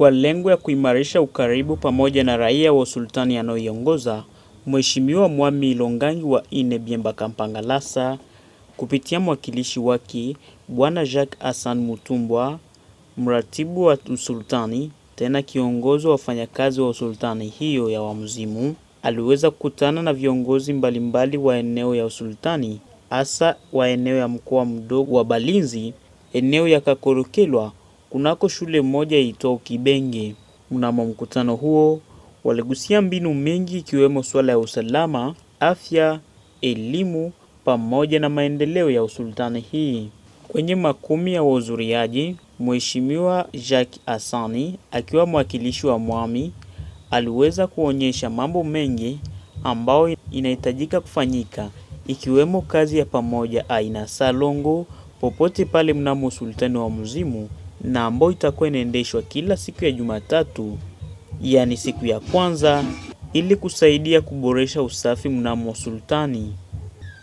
Kwa lengo ya kuimarisha ukaribu pamoja na raia wa sultani anaoiongoza, Mheshimiwa Mwami Longangi wa Ine Biemba Kampangalasa kupitia mwakilishi wake Bwana Jacques Hassan Mutumbwa, mratibu wa usultani tena kiongozi wa wafanyakazi wa usultani hiyo ya Wamzimu, aliweza kukutana na viongozi mbalimbali wa eneo ya usultani, hasa wa eneo ya mkoa mdogo wa Balinzi, eneo ya Kakorokelwa, kunako shule moja iitwayo Kibenge. Mnamo mkutano huo waligusia mbinu mengi ikiwemo swala ya usalama, afya, elimu pamoja na maendeleo ya usultani hii. Kwenye makumi ya wahudhuriaji, Mheshimiwa Jacques Hassani akiwa mwakilishi wa Mwami aliweza kuonyesha mambo mengi ambao inahitajika kufanyika, ikiwemo kazi ya pamoja aina salongo popote pale mnamo sultani wa Mzimu, na ambao itakuwa inaendeshwa kila siku ya Jumatatu, yani siku ya kwanza, ili kusaidia kuboresha usafi mnamo sultani.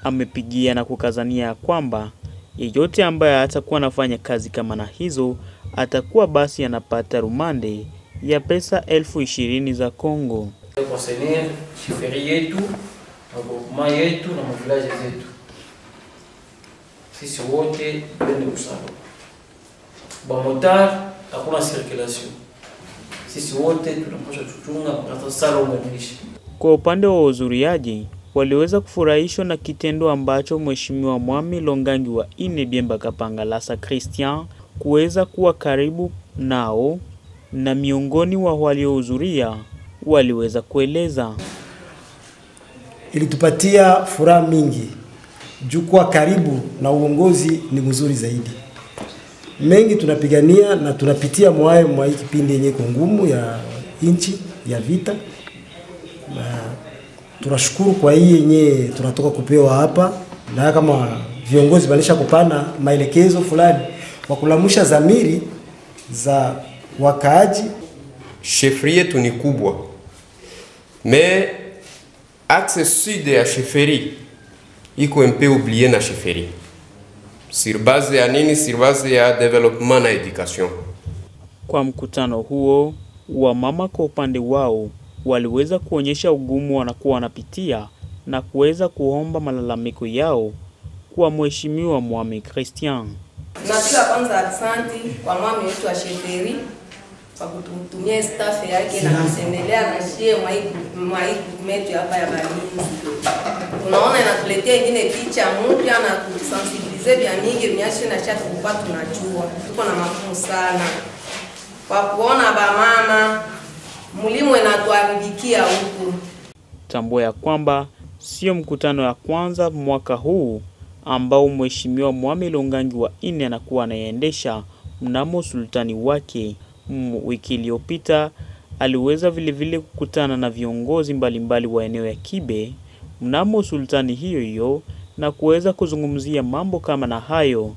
Amepigia na kukazania kwamba yeyote ambaye atakuwa anafanya kazi kama na hizo atakuwa basi anapata rumande ya pesa 20,000 za Kongo. Kusenea shiferi yetu, magoma yetu na mavilaji zetu. Sisi wote twende kusalo. Bamotar hakuna circulation. Sisi wote tunapaswa tuchunga kwa sala umenishi. Kwa upande wa wahudhuriaji waliweza kufurahishwa na kitendo ambacho Mheshimiwa Mwami Longangi wa Ine Biemba Kampangalasa Christian kuweza kuwa karibu nao, na miongoni wa waliohudhuria waliweza kueleza. Ilitupatia furaha mingi. Jukwa karibu na uongozi ni mzuri zaidi. Mengi tunapigania na tunapitia mwa hii kipindi yenye ngumu ya inchi ya vita. Na tunashukuru kwa hii yenye tunatoka kupewa hapa, na kama viongozi walisha kupana maelekezo fulani wa kulamusha zamiri za wakaaji. Chefferie yetu ni kubwa, mais axe sud ya chefferie iko mpe oublié na chefferie. Sur base ya nini? Sur base ya development na education. Kwa mkutano huo, wamama kwa upande wao waliweza kuonyesha ugumu wanakuwa wanapitia na kuweza kuomba malalamiko yao kwa Mheshimiwa Mwami Christian. Napiga kwanza asante kwa mwami wetu wa Sheferi kwa kutumia staff yake na kusemelea na shie maiku hapa ya Balinzi. Tunaona inatuletea ingine picha mpya na kusensibilize vya mingi vinyashe na chatu kwa tunajua. Tuko na mafumu sana kwa kuona ba mama mulimu inatuaribikia huku. Tambua ya kwamba sio mkutano ya kwanza mwaka huu ambao Mheshimiwa Mwami Longangi wa Ine anakuwa anaendesha mnamo sultani wake. Wiki iliyopita aliweza vile kukutana na viongozi mbalimbali wa eneo ya Kibe mnamo sultani hiyo na kuweza kuzungumzia mambo kama na hayo.